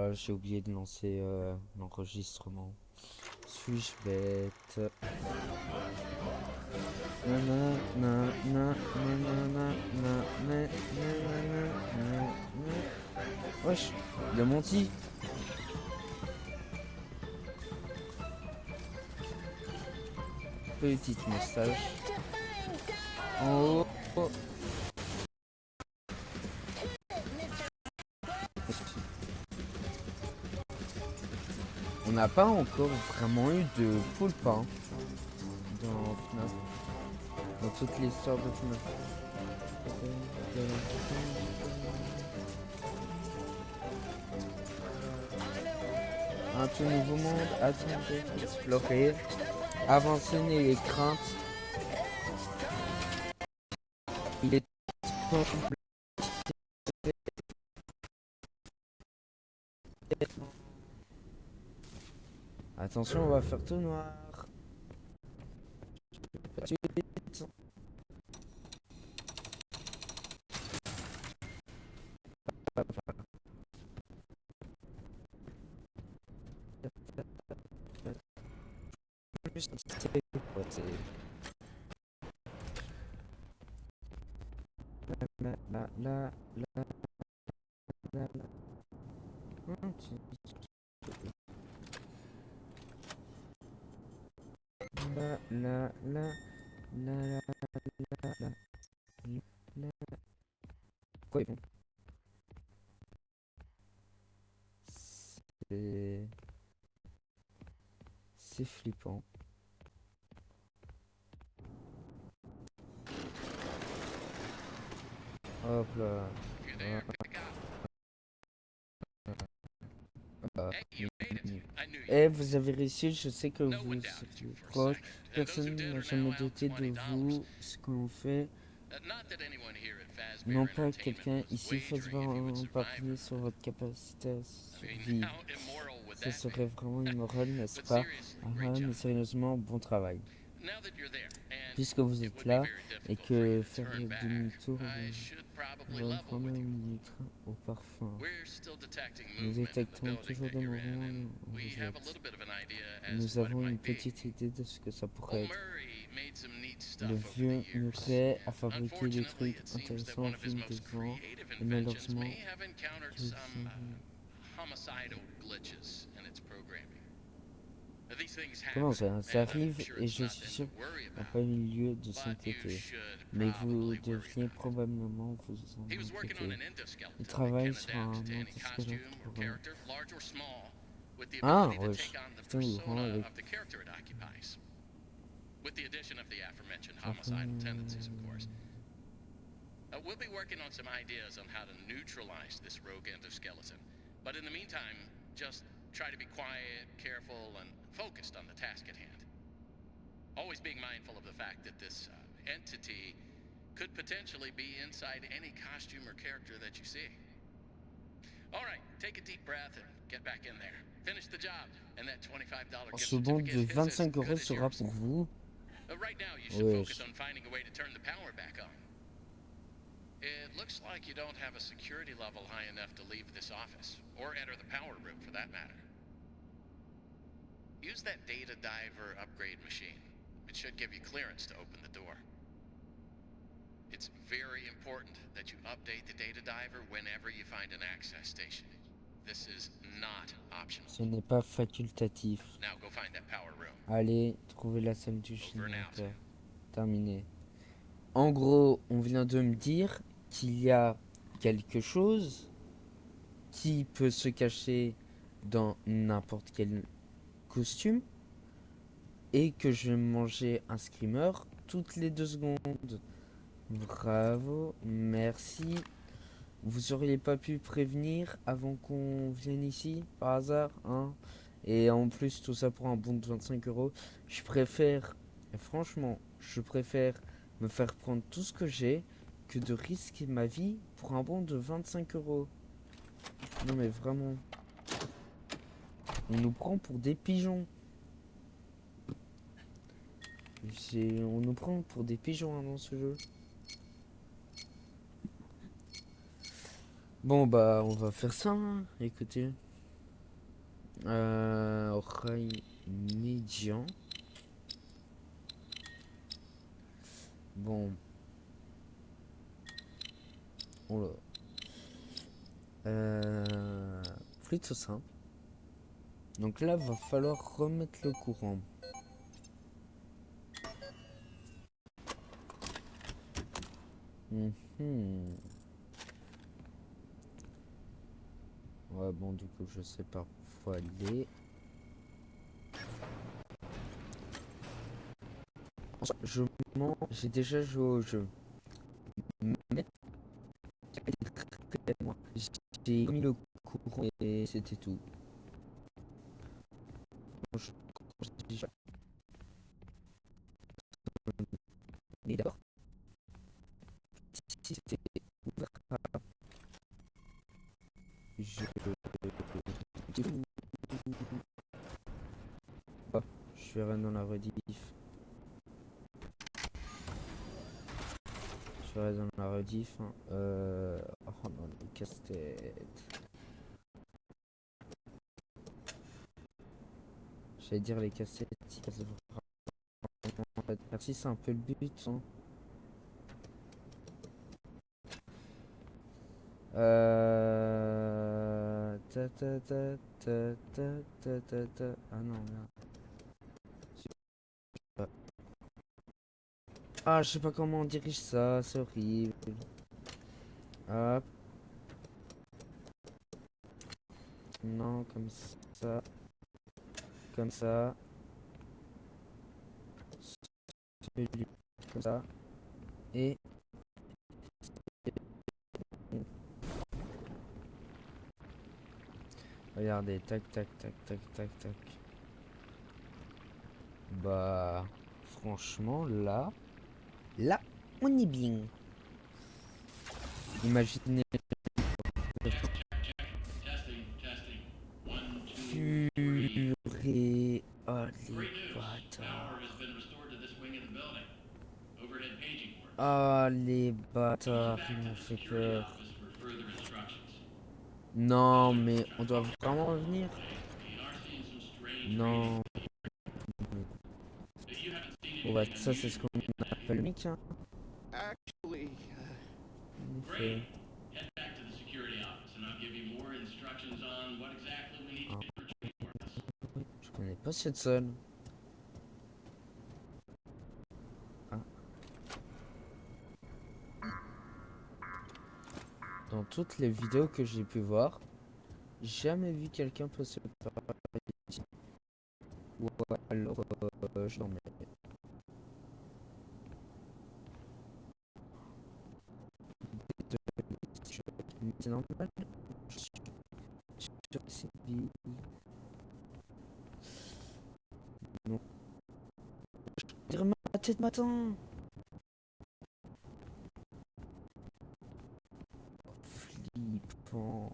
là, j'ai oublié de lancer l'enregistrement. Suis-je bête? Wesh, il a menti. Petite moustache. En haut. On n'a pas encore vraiment eu de poulpe hein, dans FNAF. Dans toute l'histoire de FNAF. Un tout nouveau monde, attendez, explorer, avancer les craintes. Il est temps. Attention, on va faire tout noir. Quoi ils font? C'est flippant. Hop là. Eh, vous avez réussi, je sais que vous êtes proche. Personne n'a jamais douté de vous, ce qu'on fait. Non pas quelqu'un ici fasse vraiment parier sur votre capacité à survivre. Ce serait vraiment immoral, n'est-ce pas? Ah, mais sérieusement, bon travail. Puisque vous êtes là et que faire demi-tour va prendre un litre au parfum. Nous détectons toujours des mouvements en vous. Nous avons une petite idée de ce que ça pourrait être. Le vieux Murray a fabriqué des trucs intéressants au fil des ans et malheureusement, comment ça? Ça arrive et je suis sûr n'a pas eu lieu de s'inquiéter. Mais vous devriez probablement vous en inquiéter. Il travaille sur un endoscope pour... Ah, wesh. Putain, il rend avec... With the addition of the aforementioned homicidal tendencies, of course. We'll be working on some ideas on how to neutralize this rogue endoskeleton. But in the meantime, just try to be quiet, careful, and focused on the task at hand. Always being mindful of the fact that this entity could potentially be inside any costume or character that you see. All right, take a deep breath and get back in there. Finish the job, and that $25 gift Ce bon certificate de is as 25 good euros as sera yours. pour vous. Right now, you should focus Wesh. on finding a way to turn the power back on. It looks like you don't have a security level high enough to leave this office, or enter the power room for that matter. Use that data diver upgrade machine. It should give you clearance to open the door. It's very important that you update the data diver whenever you find an access station. This is not optional. Ce n'est pas facultatif. Now go find that power room. Allez, trouver la salle du générateur. Terminé. En gros, on vient de me dire qu'il y a quelque chose qui peut se cacher dans n'importe quel costume et que je vais manger un screamer toutes les 2 secondes. Bravo, merci. Vous auriez pas pu prévenir avant qu'on vienne ici par hasard, hein? Et en plus, tout ça pour un bon de 25 euros. Je préfère, franchement, je préfère me faire prendre tout ce que j'ai que de risquer ma vie pour un bon de 25 euros. Non mais vraiment. On nous prend pour des pigeons. On nous prend pour des pigeons hein, dans ce jeu. Bon bah on va faire ça, hein. Écoutez. Oreille médian. Bon. Oh là. Plutôt simple. Donc là, va falloir remettre le courant. Mhm. Ouais, bon, du coup, je sais pas où aller. Je mens, j'ai déjà joué au jeu. Mais j'ai mis le courant et c'était tout. Quand je dis mais d'abord, si c'était ouvert, je... Bah, je verrai dans la rediff. Je verrai dans la rediff. Hein. Oh non, le casse-tête. J'allais dire les casse-têtes. En fait, merci, c'est un peu le but. Hein. Ah non, merde. Ah, je sais pas comment on dirige ça, c'est horrible. Hop. Non, comme ça. Comme ça. Comme ça. Et... Regardez, tac, tac, tac, tac, tac, tac. Bah... Franchement, là, on est bien. Imaginez... Purée... Oh, les bâtards. Oh, les bâtards, ils m'ont fait peur. Non, mais on doit vraiment revenir. Non. Bon, bah, ça, c'est ce qu'on appelle le mic, hein. Actually, En effet. Ah, je connais pas cette zone. Ah. Dans toutes les vidéos que j'ai pu voir, jamais vu quelqu'un passer par ici. Ou alors, je dormais. C'est normal. Je suis sur ces vies. Non. Je dirais ma tête m'attend. Flippant.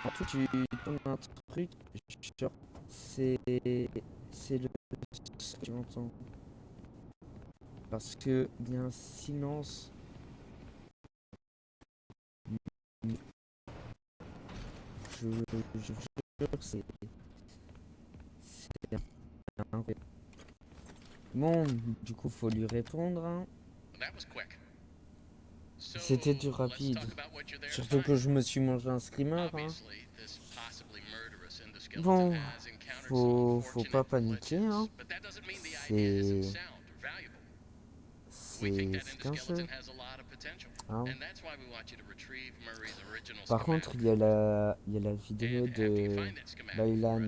Surtout tu donnes un truc, genre, c'est le ce que tu entends. Parce que il y a un silence. Je jure, c'est incroyable. Bon, du coup, faut lui répondre. Hein. C'était du rapide. Surtout que je me suis mangé un screamer. Hein. Bon, faut pas paniquer. Hein. C'est qu'un jeu. Hein. Par contre, il y a la vidéo de Bailan.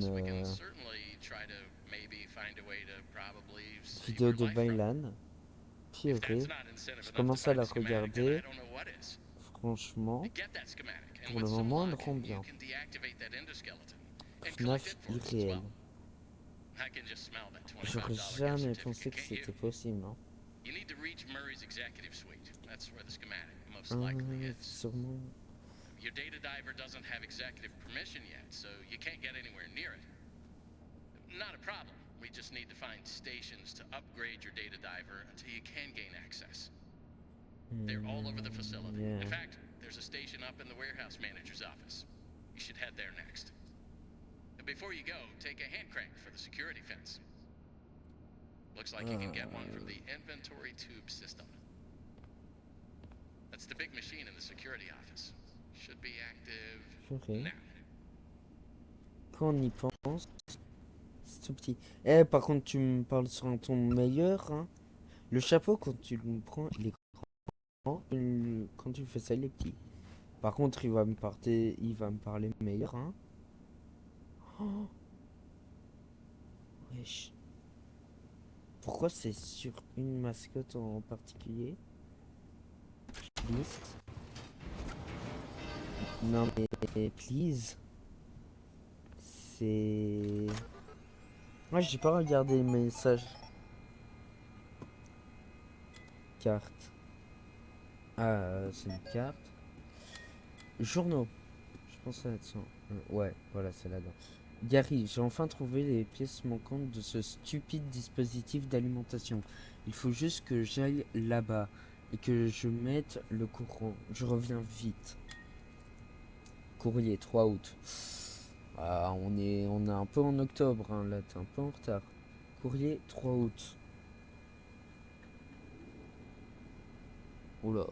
Vidéo de Bailan. Purée. Je commence à la regarder. Franchement, pour le moment, elle rend bien. FNAF irréel. J'aurais jamais pensé que c'était possible. Hein. Sûrement. Your data diver doesn't have executive permission yet, so you can't get anywhere near it. Not a problem. We just need to find stations to upgrade your data diver until you can gain access. They're all over the facility. Yeah. In fact, there's a station up in the warehouse manager's office. You should head there next. And before you go, take a hand crank for the security fence. Looks like you can get one from the inventory tube system. That's the big machine in the security office. Should be active Purée. now. Quand on y pense, c'est tout petit. Eh, par contre, tu me parles sur un ton meilleur, hein. Le chapeau, quand tu le prends, il est grand. Quand tu fais ça, il est petit. Par contre, il va me parler meilleur, hein. Oh, wesh. Pourquoi c'est sur une mascotte en particulier? Please. Non mais please. C'est... Moi j'ai pas regardé les messages. Carte. Ah, c'est une carte. Journaux. Je pense à être ça. Ouais, voilà, c'est là-dedans. Gary, j'ai enfin trouvé les pièces manquantes de ce stupide dispositif d'alimentation. Il faut juste que j'aille là-bas et que je mette le courant. Je reviens vite. Courrier, 3 août. Ah, on est un peu en octobre, hein, là, t'es un peu en retard. Courrier, 3 août. Oula,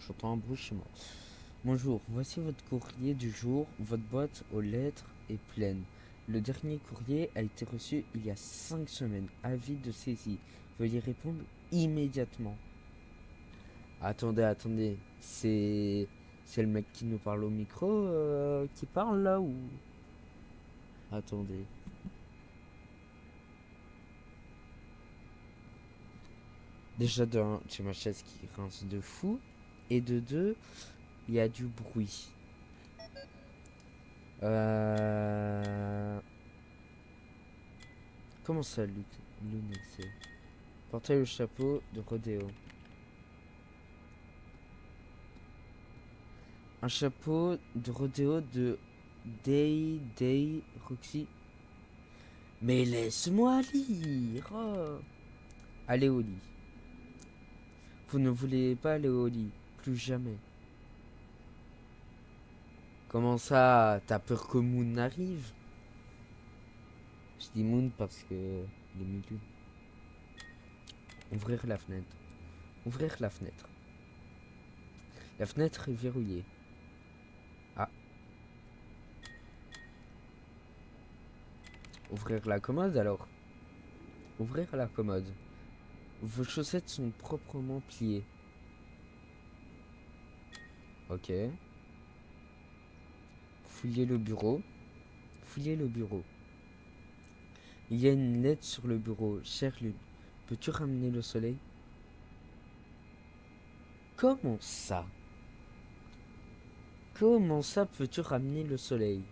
j'entends un bruit chez moi. Bonjour, voici votre courrier du jour. Votre boîte aux lettres est pleine. Le dernier courrier a été reçu il y a 5 semaines. Avis de saisie. Veuillez répondre immédiatement. Attendez. C'est le mec qui nous parle au micro qui parle là ou... Attendez. Déjà d'un, j'ai ma chaise qui grince de fou. Et de deux, il y a du bruit. Comment ça, Lunexé? Porter le chapeau de rodéo. Un chapeau de rodéo de Day Roxy. Mais laisse-moi lire. Oh. Allez au lit. Vous ne voulez pas aller au lit. Plus jamais. Comment ça? T'as peur que Moon arrive? Je dis Moon parce que il est milieu. Ouvrir la fenêtre. Ouvrir la fenêtre. La fenêtre est verrouillée. Ah. Ouvrir la commode alors. Ouvrir la commode. Vos chaussettes sont proprement pliées. Ok. Fouillez le bureau. Fouillez le bureau. Il y a une lettre sur le bureau. Cher Lune, peux-tu ramener le soleil? Comment ça? Comment ça peux-tu ramener le soleil?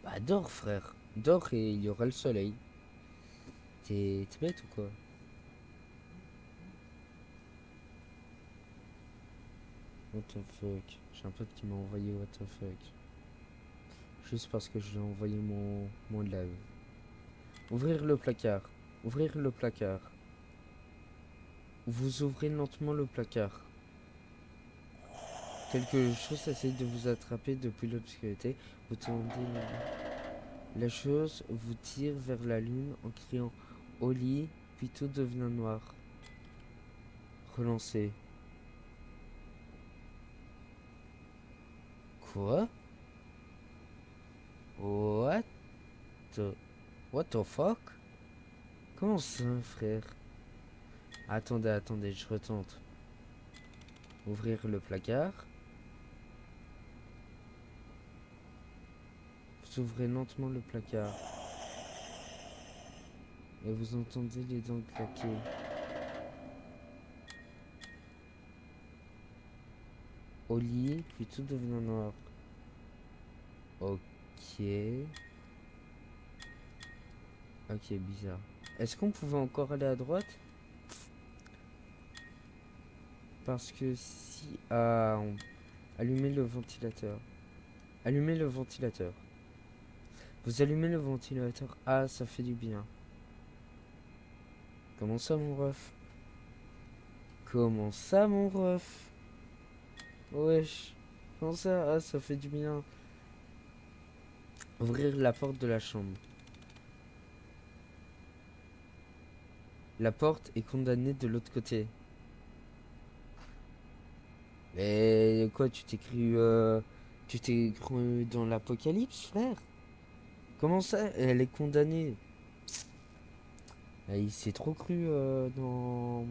Bah dors frère. Dors et il y aura le soleil. T'es bête ou quoi? What the fuck? J'ai un pote qui m'a envoyé what the fuck. Juste parce que je lui ai envoyé mon live. Ouvrir le placard. Ouvrir le placard. Vous ouvrez lentement le placard. Quelque chose essaye de vous attraper depuis l'obscurité. Vous tendez la chose vous tire vers la lune en criant au lit, puis tout devient noir. Relancez. Quoi? What the fuck? Comment ça, frère? Attendez, je retente. Ouvrir le placard. Vous ouvrez lentement le placard. Et vous entendez les dents claquer. Au lit, puis tout devient noir. Ok. Ok, bizarre. Est-ce qu'on pouvait encore aller à droite? Parce que si... Ah, allumez le ventilateur. Allumez le ventilateur. Vous allumez le ventilateur. Ah, ça fait du bien. Comment ça, mon ref? Comment ça, mon ref? Wesh. Comment ça? Ah, ça fait du bien. Ouvrir la porte de la chambre. La porte est condamnée de l'autre côté. Mais quoi, tu t'es cru dans l'apocalypse, frère? Comment ça, elle est condamnée? Ah, il s'est trop cru dans...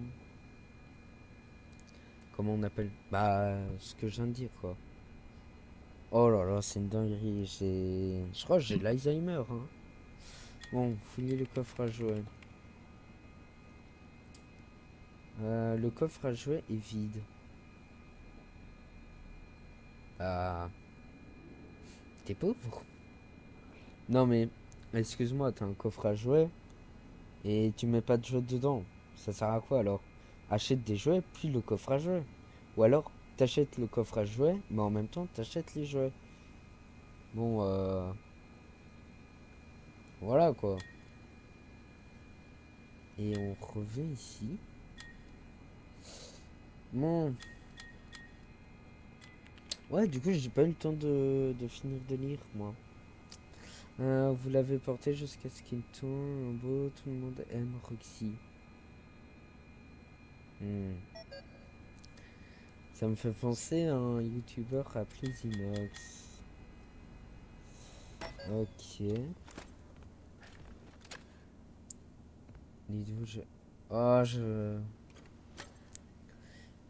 Comment on appelle? Bah, ce que je viens de dire, quoi. Oh là là, c'est une dinguerie. Je crois que j'ai l'Alzheimer, hein. Bon, fouillez le coffre à jouets. Le coffre à jouets est vide. Ah, t'es pauvre? Non mais, excuse-moi, t'as un coffre à jouets et tu mets pas de jouets dedans. Ça sert à quoi alors? Achète des jouets puis le coffre à jouets. Ou alors, t'achètes le coffre à jouets, mais en même temps, t'achètes les jouets. Bon, voilà quoi. Et on revient ici. Bon, ouais, du coup, j'ai pas eu le temps de finir de lire, moi. Vous l'avez porté jusqu'à ce qu'il tourne en beau, tout le monde aime Roxy. Hmm. Ça me fait penser à un youtubeur appelé Zinox. Ok. Dites-vous, Oh,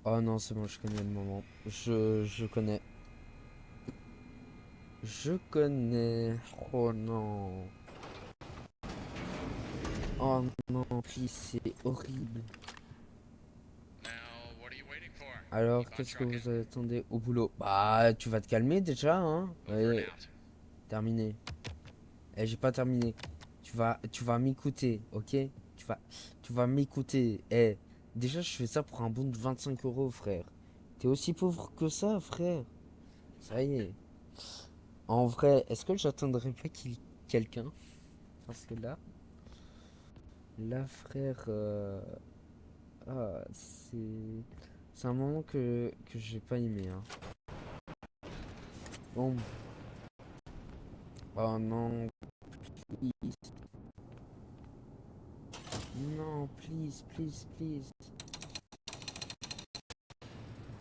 Oh non, c'est bon, je connais le moment. Je connais. Je connais. Oh non. Oh non, please, c'est horrible. Now, what are you waiting for? Alors, Keep on qu'est-ce que trucking. vous attendez au boulot? Bah, tu vas te calmer déjà, hein? Over and Ouais, out. terminé. Eh, j'ai pas terminé. Tu vas m'écouter, ok? Tu vas, tu vas m'écouter. Eh, déjà, je fais ça pour un bon de 25 €, frère. T'es aussi pauvre que ça, frère. Ça y est. En vrai, est-ce que j'attendrai pas quelqu'un? Parce que là, frère, c'est un moment que j'ai pas aimé, hein. Bon, oh non, please. Non, please, please, please.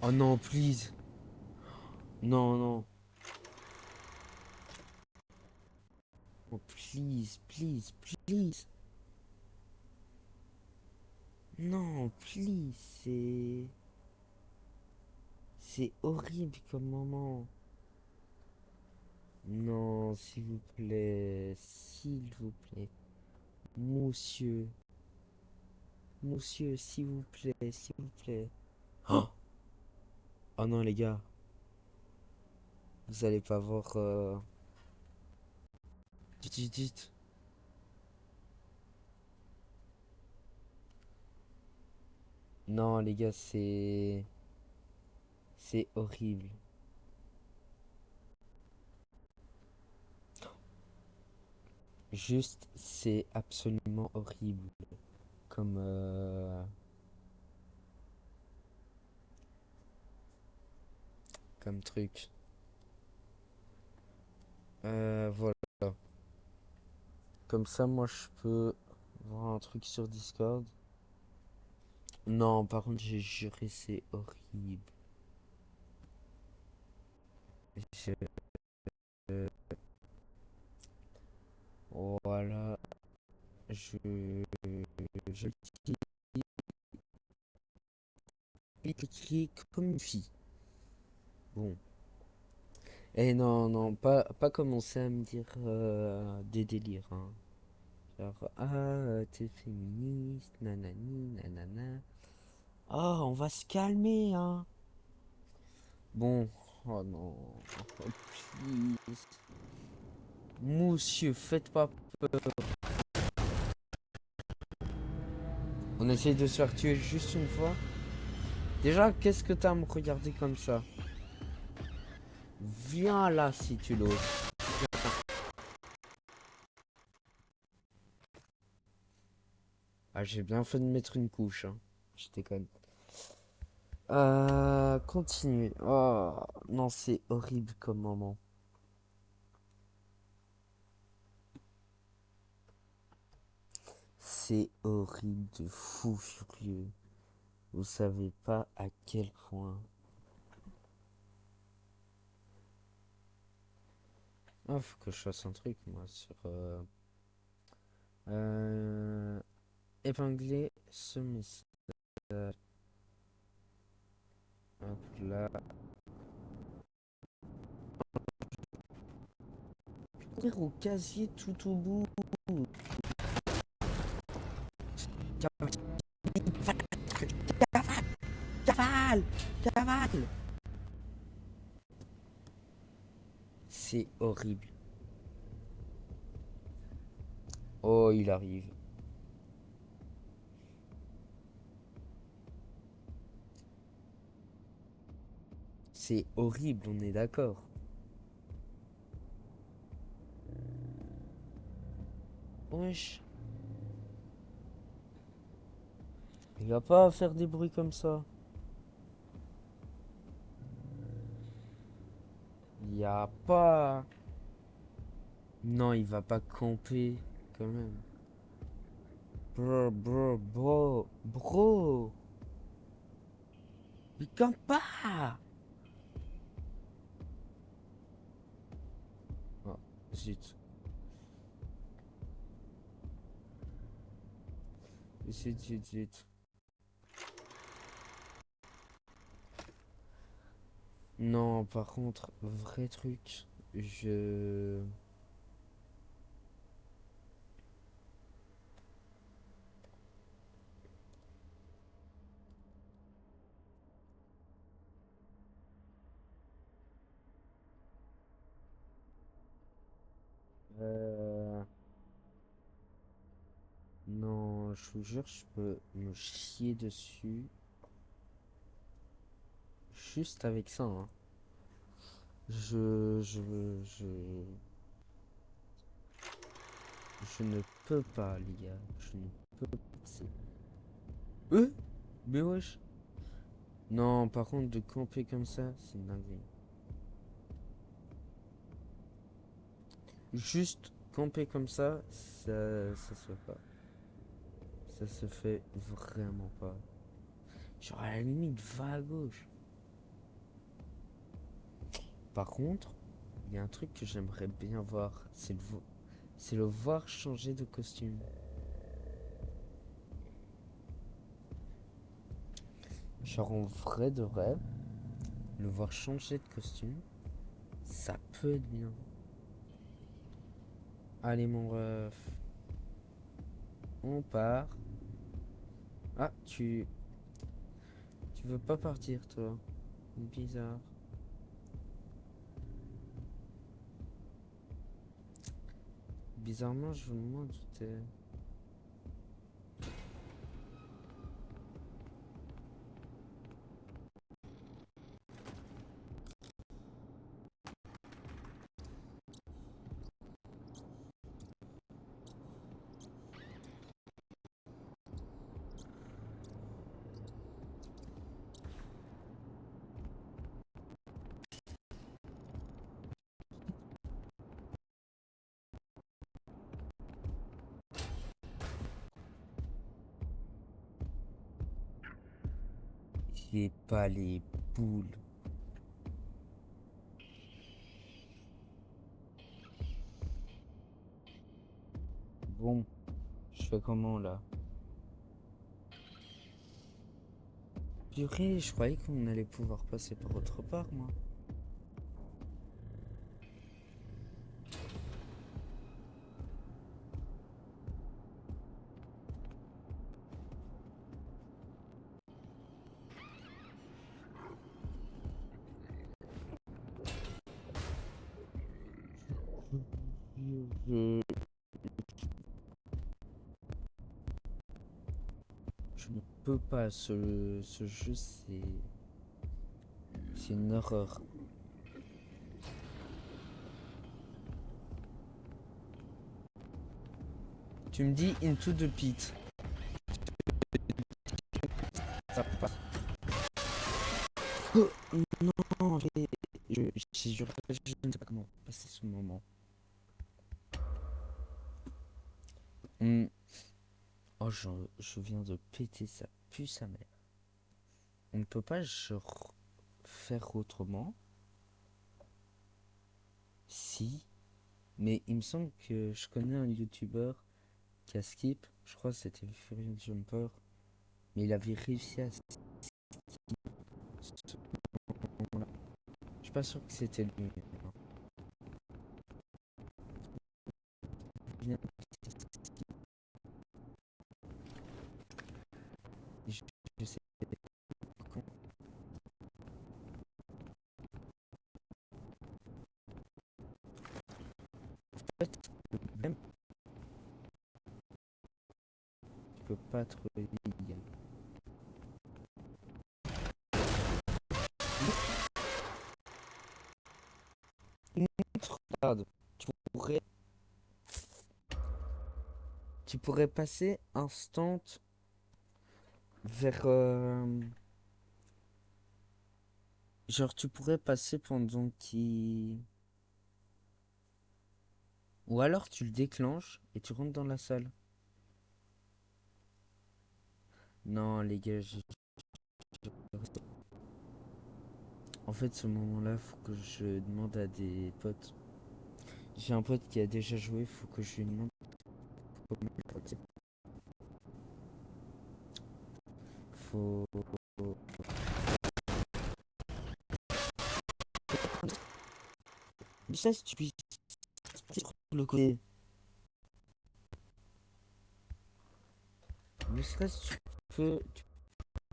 Oh non, please. Non, non. Oh, please, please, please. Non, please, c'est horrible comme moment. Non, s'il vous plaît, s'il vous plaît. Monsieur, monsieur, s'il vous plaît, s'il vous plaît. Oh, oh non, les gars, vous allez pas voir. Dites. Non, les gars, c'est horrible. Juste, c'est absolument horrible comme comme truc. Voilà. Comme ça, moi, je peux voir un truc sur Discord. Non, par contre, j'ai juré, c'est horrible. Je- Voilà, je, je l'écris comme une fille. Bon. Et non, non, pas commencer à me dire des délires, hein. Genre, t'es féministe, nanani, nanana. Ah, on va se calmer, hein. Bon, oh non, oh, please. Monsieur, faites pas peur. On essaye de se faire tuer juste une fois. Déjà, qu'est-ce que t'as à me regarder comme ça? Viens là si tu l'oses. Ah, j'ai bien fait de mettre une couche, hein. Je déconne. Continue. Oh, non, c'est horrible comme moment. C'est horrible de fou furieux. Vous savez pas à quel point. Ah, faut que je fasse un truc, moi, sur... épingler ce message. Hop là. Ouvrir au casier tout au bout. Cavale! Cavale! C'est horrible. Oh, il arrive. C'est horrible, on est d'accord. Wesh. Il va pas faire des bruits comme ça. Il y a pas... Non, il va pas camper, quand même. Bro. Il campe pas. Oh, zut. Zut. Non, par contre, vrai truc, je... Euh... Non, je vous jure, je peux me chier dessus. Juste avec ça, hein. Je... Je ne peux pas, les gars. Je ne peux pas. Mais wesh. Non, par contre, de camper comme ça, c'est une dinguerie. Juste camper comme ça se fait pas. Ça se fait vraiment pas. Genre, à la limite, va à gauche. Par contre, il y a un truc que j'aimerais bien voir, c'est le voir changer de costume. Genre en vrai de vrai, le voir changer de costume, ça peut être bien. Allez mon ref, on part. Ah, tu veux pas partir toi? Bizarre. Bizarrement, je m'en doutais. J'ai pas les boules. Bon, je fais comment là? Purée, je croyais qu'on allait pouvoir passer par autre part, moi. Je, je ne peux pas, ce jeu, c'est une horreur. Tu me dis Into the Pit. Ça passe. Oh, non, je ne sais pas comment passer ce moment. Hmm. Oh, je viens de péter, ça pue sa mère. On ne peut pas genre faire autrement. Si, mais il me semble que je connais un YouTuber qui a skip. Je crois que c'était Furious Jumper. Mais il avait réussi à skip ce moment-là. Je suis pas sûr que c'était lui. Je, je sais quand. En fait, même tu peux pas trop illégal. Une autre, regarde, pourrais, tu pourrais passer instant vers genre tu pourrais passer pendant qu'il. Ou alors tu le déclenches et tu rentres dans la salle. Non les gars, en fait ce moment-là faut que je demande à des potes. J'ai un pote qui a déjà joué, faut que je lui demande comment il faut. Déjà si tu puisses sur le côté. Ne serait-ce que tu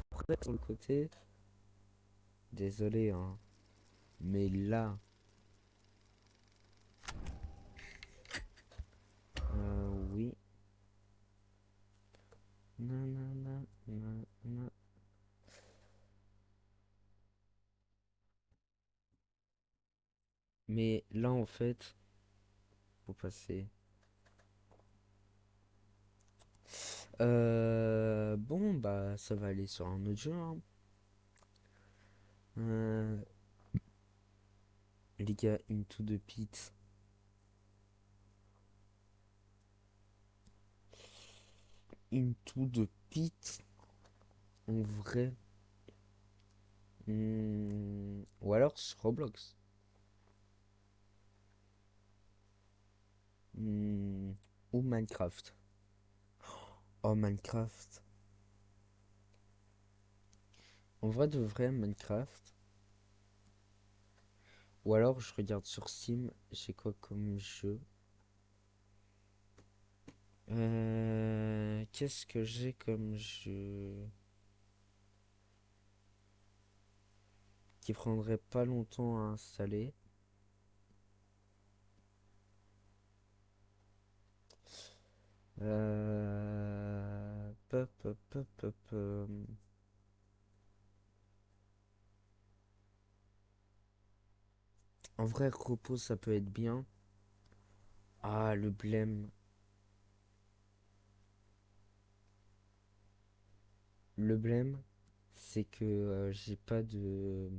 pourrais sur le côté. Désolé hein. Mais là. Oui. Nanana, nanana. Mais là en fait, faut passer. Bon bah ça va aller sur un autre jeu, hein. Euh, les gars, Into the Pit. Into the Pit, en vrai. Ou alors sur Roblox. Hmm, ou Minecraft. Oh, Minecraft. En vrai de vrai, Minecraft. Ou alors je regarde sur Steam, j'ai quoi comme jeu. Qu'est-ce que j'ai comme jeu qui prendrait pas longtemps à installer. Pop, pop, pop, pop, En vrai, repos, ça peut être bien. Ah, le blême. Le blême, c'est que j'ai pas de.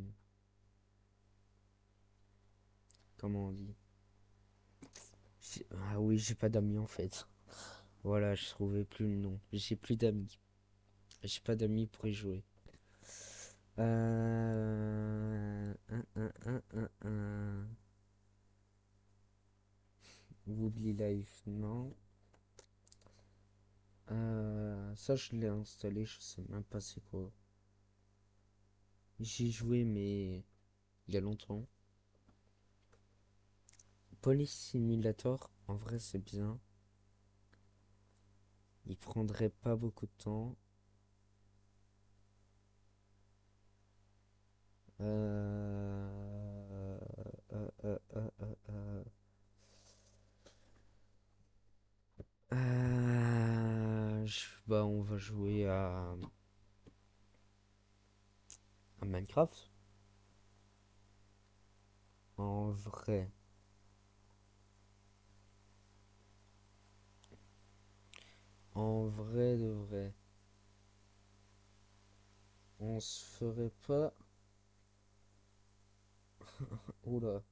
Comment on dit? Ah oui, j'ai pas d'amis en fait. Voilà, je trouvais plus le nom. J'ai plus d'amis. J'ai pas d'amis pour y jouer. Woodly Life, non. Ça, je l'ai installé, je sais même pas c'est quoi. J'y ai joué, mais il y a longtemps. Police Simulator, en vrai, c'est bien. Il prendrait pas beaucoup de temps. Euh, euh, euh, euh, euh. Bah, on va jouer à Minecraft. En vrai. En vrai de vrai. On se ferait pas. Oula.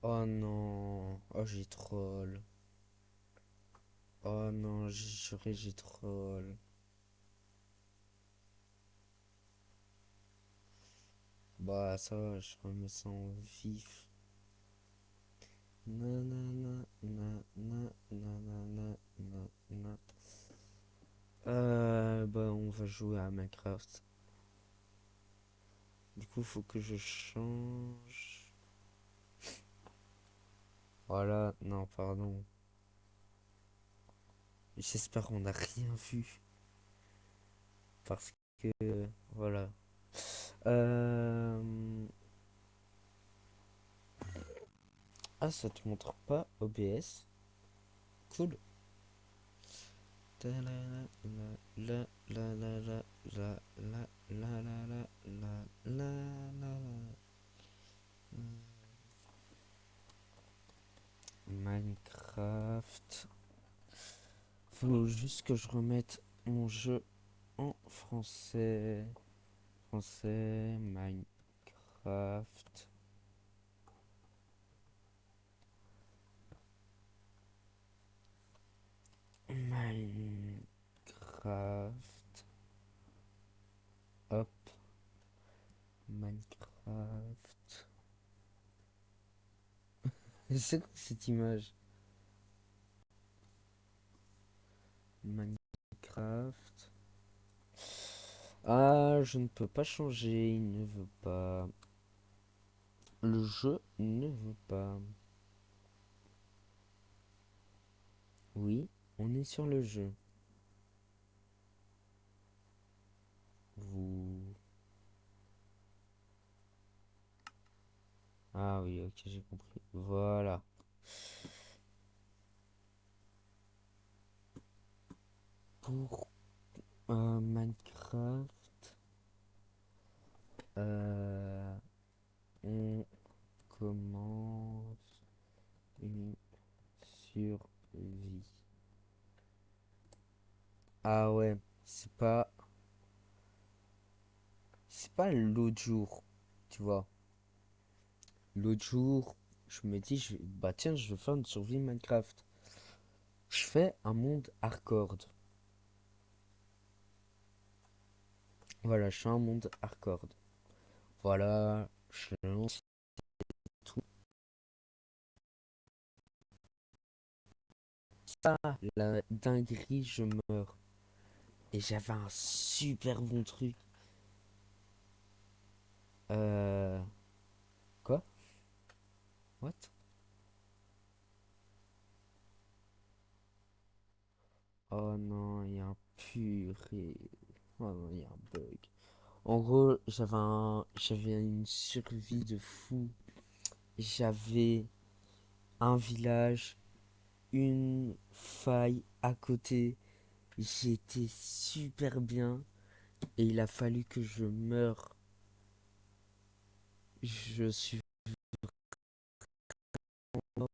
Oh non. Oh, j'ai troll. Oh non, j'ai troll. Bah, ça va, je remets ça en vif. Nanana, nanana, nanana. Bah, on va jouer à Minecraft. Du coup, faut que je change. Voilà, non, pardon. J'espère qu'on n'a rien vu. Parce que, voilà. Euh... Ah, ça te montre pas OBS. Cool. Ta la la la la la la la la la la la la la la. Minecraft. Faut juste que je remette mon jeu en français. Français, Minecraft. Minecraft. Hop. Minecraft. C'est quoi cette image? Minecraft. Ah, je ne peux pas changer, il ne veut pas. Le jeu ne veut pas. Oui, on est sur le jeu. Vous... Ah oui, ok, j'ai compris. Voilà. Pour Minecraft, euh, on commence une survie. Ah ouais, c'est pas l'autre jour, tu vois. L'autre jour, je me dis, bah tiens, je vais faire une survie Minecraft. Je fais un monde hardcore. Voilà, je fais un monde hardcore. Voilà, je lance tout ça. La dinguerie, je meurs. Et j'avais un super bon truc. Euh... Quoi? What? Oh non, il y a un purée. Oh non, il y a un bug. En gros, j'avais une survie de fou. J'avais un village, une faille à côté. J'étais super bien. Et il a fallu que je meure. Je suis mort.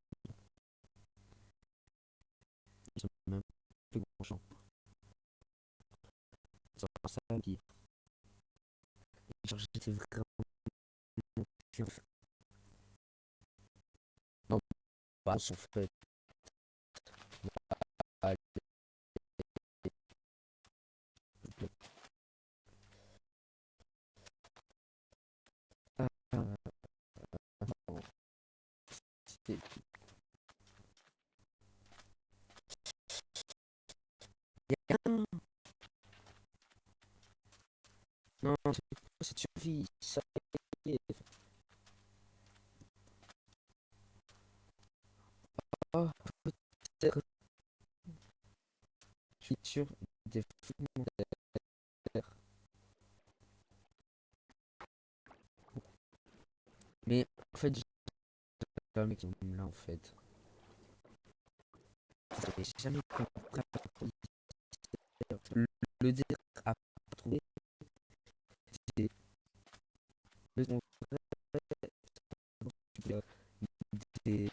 J'ai même plus grand champ. C'est ça à dire. Genre, j'étais vraiment bien. Non, pas en fait. Allez, ah, c'est- Non, c'est quoi cette survie? Ça y est. Oh, peut-être futur des commentaires. Mais en fait, j'ai pas mec qui me l'a en fait. J'avais jamais compris le dire à trouver c'est le son des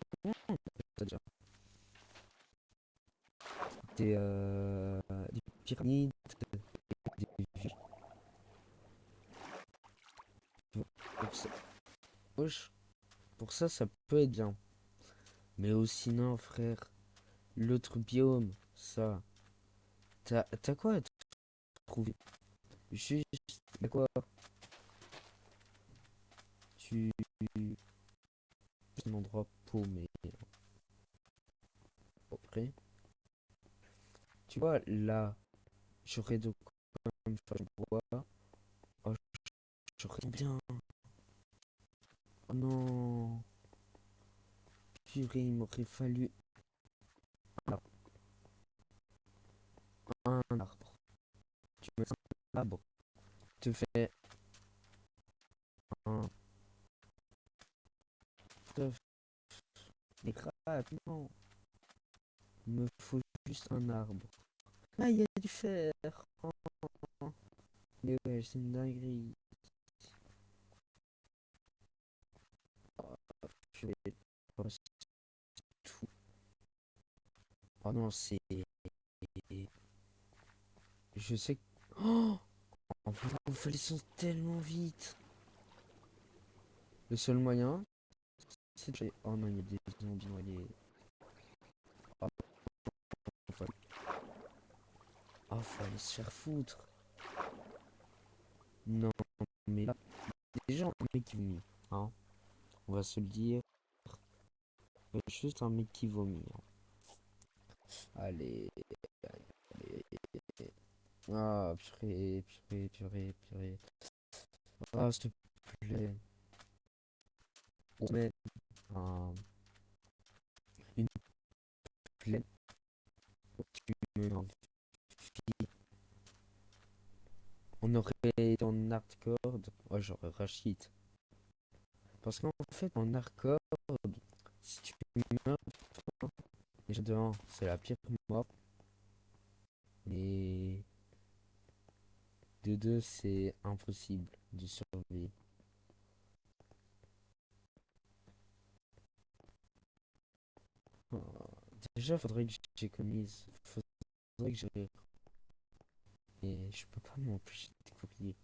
comment on appelle ça déjà? des pyramides, des villes. Pour ça, wesh, pour ça peut être bien. Mais aussi non, frère. L'autre biome, ça. T'as quoi à trouver? Juste, t'as quoi? Tu... un endroit paumé. Après, tu vois, là, j'aurais de quoi me faire du bois. Oh, j'aurais bien. Oh non. Purée, il m'aurait fallu un arbre. Tu mets un arbre, te fais un stuff. Mais grave, non. Il me faut juste un arbre. Ah, il y a du fer. Oh, mais ouais, c'est une dinguerie. Oh, purée. Oh, c'est tout. Oh non, c'est... Je sais que... Oh, en fait, on fait les sons tellement vite. Le seul moyen, c'est de... Oh non, il y a des zombies noyés. Oh, faut... faut aller se faire foutre. Non, mais là, déjà un mec qui vomit, hein. On va se le dire. Juste un mec qui vomit, hein. Allez, allez. Ah, purée, purée, purée, purée. Ah, s'il te plaît. On met un... une plaine. Tu me en files. On aurait été en hardcore. Ouais, j'aurais rachid. Parce qu'en fait, en hardcore, si tu meurs, déjà de 1, c'est la pire mort. Et de 2, c'est impossible de survivre. Oh, déjà, faudrait que j'économise. Faudrait que je... Et je peux pas m'empêcher de courir.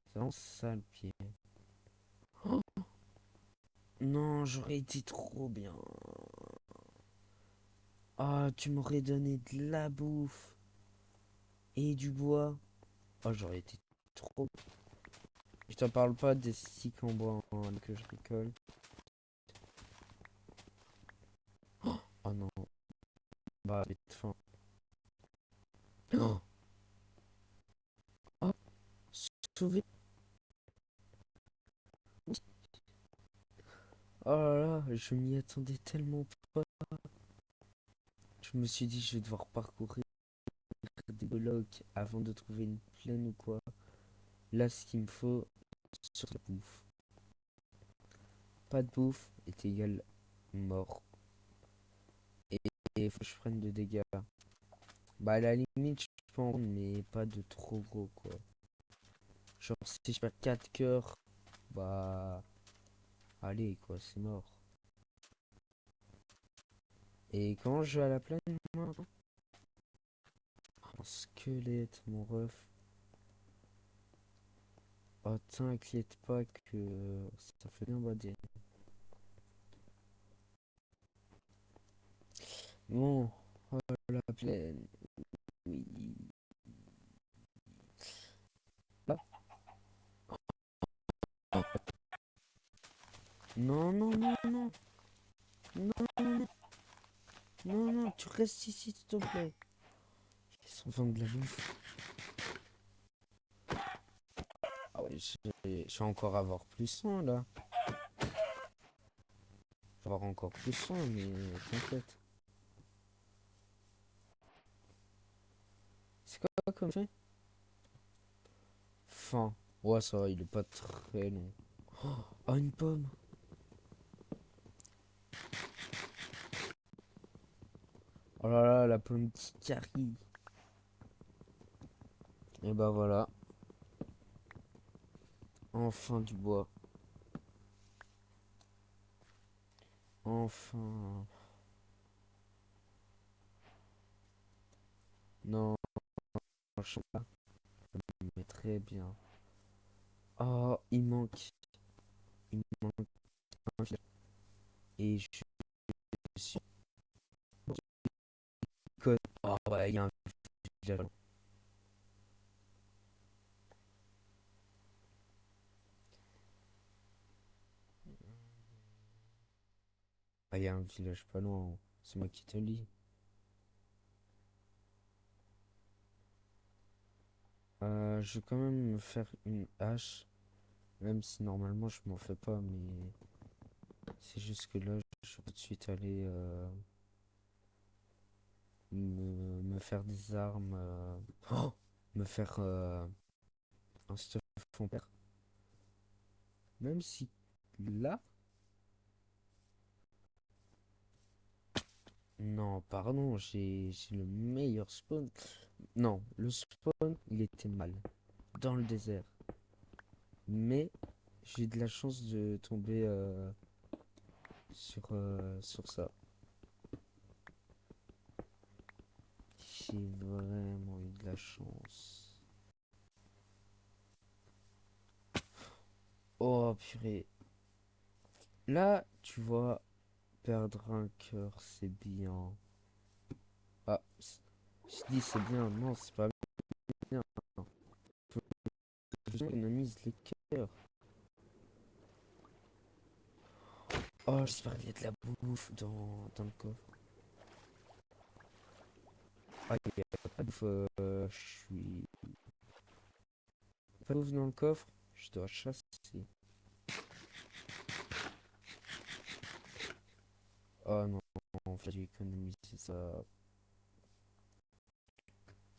C'est vraiment ça le pied. Oh, non, j'aurais été trop bien. Ah, tu m'aurais donné de la bouffe et du bois. Oh, j'aurais été trop... Je te parle pas des sticks en bois hein, que je récolte. Oh non, bah, vite faim. Oh, oh, sauvé. Oh là là, je m'y attendais tellement pas. Je me suis dit, je vais devoir parcourir des blocs avant de trouver une plaine ou quoi. Là, ce qu'il me faut, c'est la bouffe. Pas de bouffe est égal mort. Et il faut que je prenne de dégâts. Bah, à la limite, je peux en prendre, mais pas de trop gros, quoi. Genre, si je perds 4 cœurs, bah... Allez, quoi, c'est mort. Et quand je vais à la plaine, moi, un squelette, mon ref. Oh, t'inquiète pas que ça fait bien bader. Bon, oh, la plaine, oui. Ah, non, non, non, non, non, non, non, non, tu restes ici, s'il te plaît. Ils sont vendus de la bouffe. Ah ouais, je vais encore avoir plus 100 là. Je vais avoir encore plus 100, mais t'inquiète. C'est quoi comme fait? Fin. Ouais, ça va, il est pas très long. Oh, une pomme. Oh là là, la pomme qui carie. Et bah voilà. Enfin du bois. Enfin. Non, je sais pas, mais très bien. Oh, il manque un village. Et je suis code. Oh ouais, il y a un village. Ah, il y a un village pas loin. C'est moi qui te lis. Je vais quand même me faire une hache. Même si normalement je m'en fais pas, mais c'est juste que là, je vais tout de suite aller me faire des armes. Oh, me faire un stuff en paire. Même si là. Non, pardon, j'ai le meilleur spawn. Non, le spawn, il était mal. Dans le désert. Mais j'ai eu de la chance de tomber sur ça. J'ai vraiment eu de la chance. Oh purée. Là, tu vois, perdre un cœur, c'est bien. Ah, je dis c'est bien. Non, c'est pas bien. Je économise les cœurs. Oh, j'espère qu'il y a de la bouffe dans le coffre. Ah, il y a pas de bouffe. Je suis. Pas de bouffe dans le coffre. Je dois chasser. Oh non, en fait, j'ai économisé ça.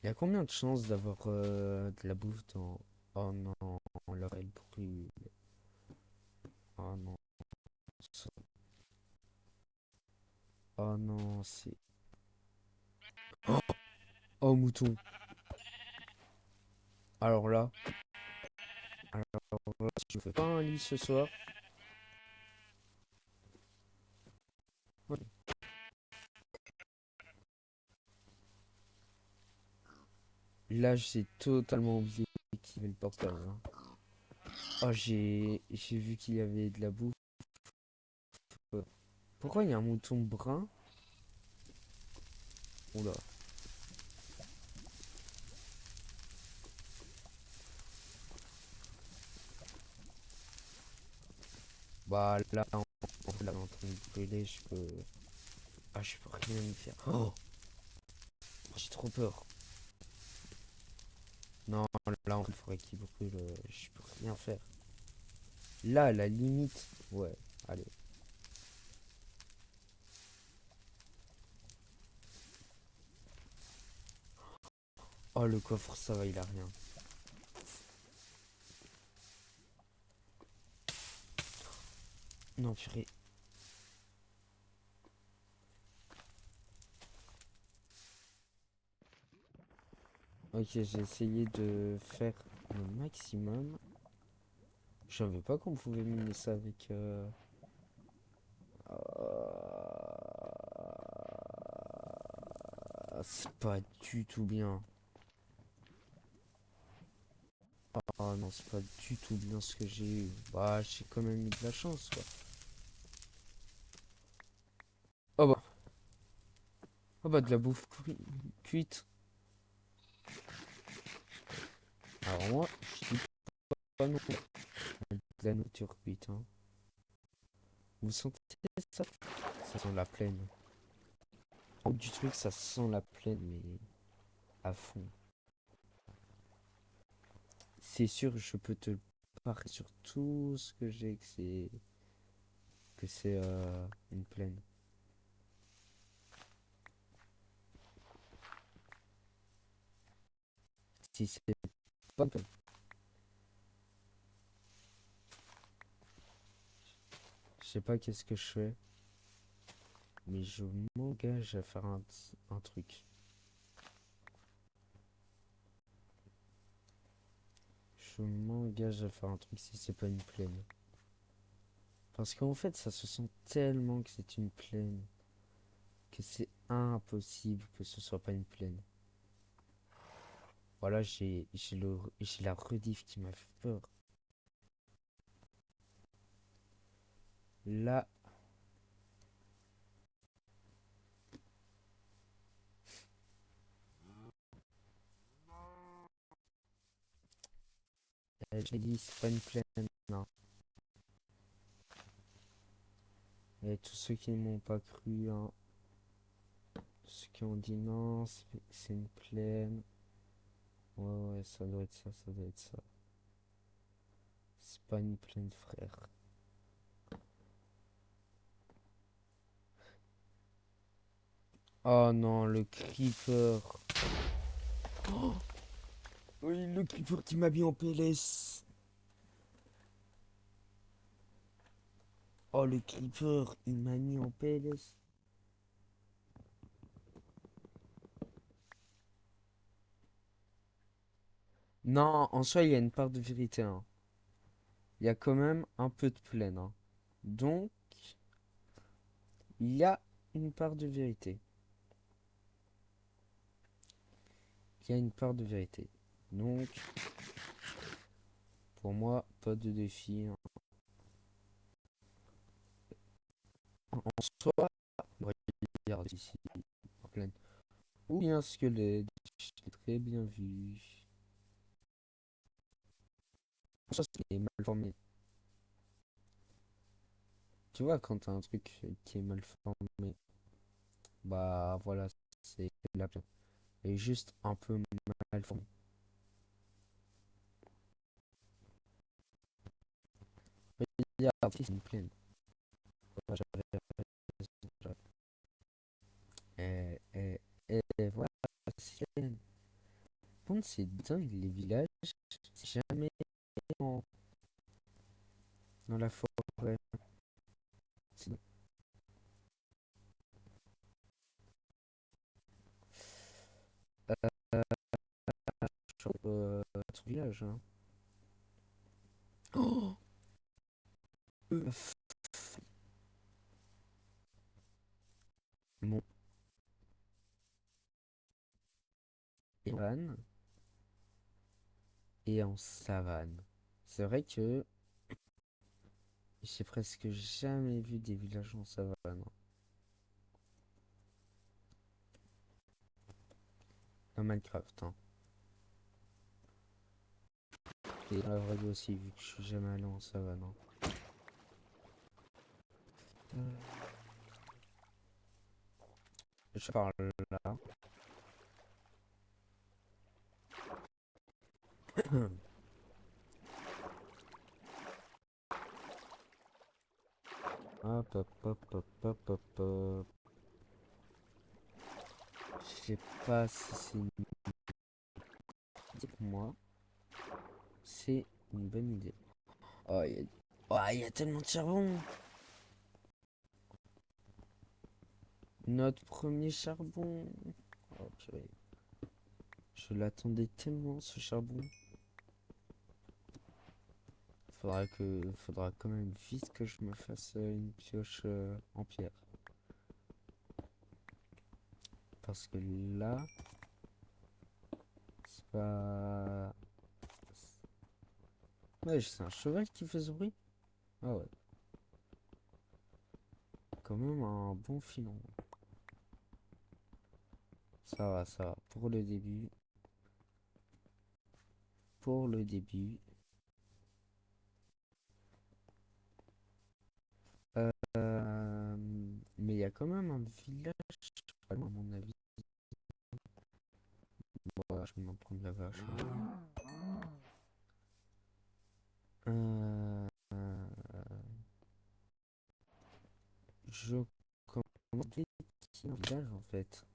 Il y a combien de chances d'avoir de la bouffe dans. Oh non, là, elle brûle. Oh non. Oh non, c'est. Oh, oh, mouton. Alors là, si tu fais pas un lit ce soir. Ouais. Là, j'ai totalement oublié qu'il y avait le portable, hein. Oh, j'ai vu qu'il y avait de la bouffe. Pourquoi il y a un mouton brun? Oula. Bah là, là, on est en train de brûler, je peux. Ah, je peux rien y faire. Oh, j'ai trop peur. Non, là, il faudrait qu'il brûle. Je peux rien faire. Là, à la limite. Ouais, allez. Oh, le coffre, ça va, il a rien. Non, purée. Ok, j'ai essayé de faire le maximum. Je savais pas qu'on pouvait miner ça avec. C'est pas du tout bien. Ah non, c'est pas du tout bien ce que j'ai eu. Bah, j'ai quand même eu de la chance, quoi. Oh bah, oh bah, de la bouffe cuite. Alors moi, je dis pas non. De la nourriture cuite, hein. Vous sentez ça? Ça sent la plaine. En haut du truc, ça sent la plaine, mais à fond. C'est sûr, je peux te parler sur tout ce que j'ai, que c'est une plaine. Si c'est pas une plaine. Je sais pas qu'est-ce que je fais, mais je m'engage à faire un truc. Je m'engage à faire un truc si c'est pas une plaine. Parce qu'en fait, ça se sent tellement que c'est une plaine que c'est impossible que ce soit pas une plaine. Voilà, j'ai la rediff qui m'a fait peur. Là, j'ai dit c'est pas une plaine, non. Et tous ceux qui ne m'ont pas cru, hein, tous ceux qui ont dit non, c'est une plaine. Ouais, ouais, ça doit être ça, ça doit être ça. C'est pas une plaine, frère. Oh non, le creeper. Oh oui, le creeper qui m'a mis en PLS. Oh, le creeper, il m'a mis en PLS. Non, en soi, il y a une part de vérité, hein. Il y a quand même un peu de plaine, hein. Donc, il y a une part de vérité. Il y a une part de vérité. Donc, pour moi, pas de défi, hein. En soi, regarde ici, en plaine. Ou bien squelette, je l'ai très bien vu. En soi, c'est mal formé. Tu vois, quand t'as un truc qui est mal formé, bah voilà, c'est la plaine. Et juste un peu mal formé. Regarde, c'est une plaine. Et voilà, c'est plaine. Par contre, c'est dingue, les villages, c'est jamais en- dans la forêt. C'est sur notre village, hein. Oh, mon Evan est en savane. C'est vrai que j'ai presque jamais vu des villages en savane, hein. Dans Minecraft, hein. Et dans la vraie vie aussi, vu que je suis jamais allé en savane, hein. Je parle là. Hop, hop, hop, hop, hop, hop, hop. Je sais pas si c'est une idée pour moi. C'est une bonne idée. Oh, il y a tellement de charbon. Notre premier charbon. Oh, purée. Je l'attendais tellement, ce charbon. Faudra quand même vite que je me fasse une pioche en pierre. Parce que là, c'est pas... Ouais, c'est un cheval qui fait ce bruit. Ah ouais. Quand même un bon filon. Ça va, ça va. Pour le début. Pour le début. Mais il y a quand même un village, à mon avis. Bon, je vais m'en prendre la vache, hein. Euh, je commande un village en fait.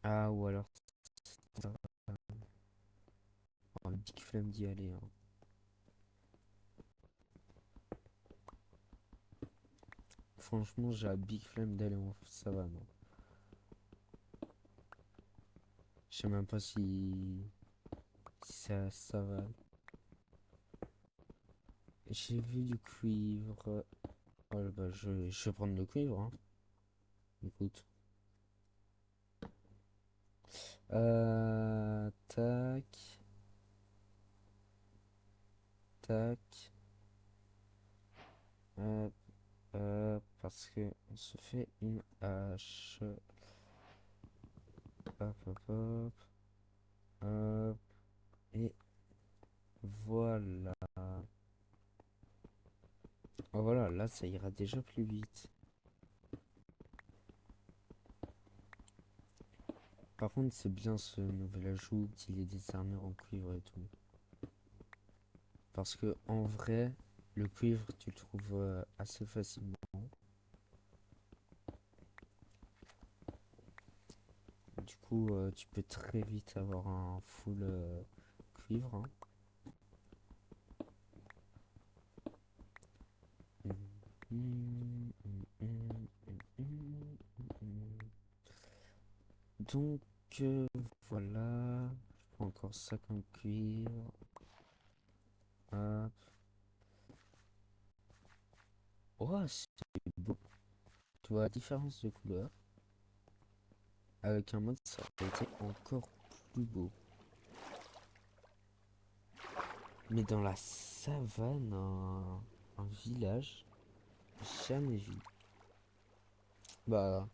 Ah, ou alors ça va. Oh, une big flemme d'y aller, hein. Franchement, j'ai la big flemme d'aller en savane, hein. Je sais même pas si ça va. J'ai vu du cuivre. Oh, bah, je vais prendre le cuivre, hein. Écoute. Tac, tac. Hop, hop, parce que on se fait une hache. Hop, hop, hop, hop. Et voilà. Oh, voilà, là ça ira déjà plus vite. Par contre, c'est bien ce nouvel ajout qu'il y ait des armures en cuivre et tout. Parce que en vrai, le cuivre, tu le trouves assez facilement. Du coup, tu peux très vite avoir un full cuivre, hein. Donc voilà, je prends encore ça comme cuivre. Hop. Oh, c'est beau. Tu vois la différence de couleur. Avec un mode, ça aurait été encore plus beau. Mais dans la savane, un village, jamais vu. Bah,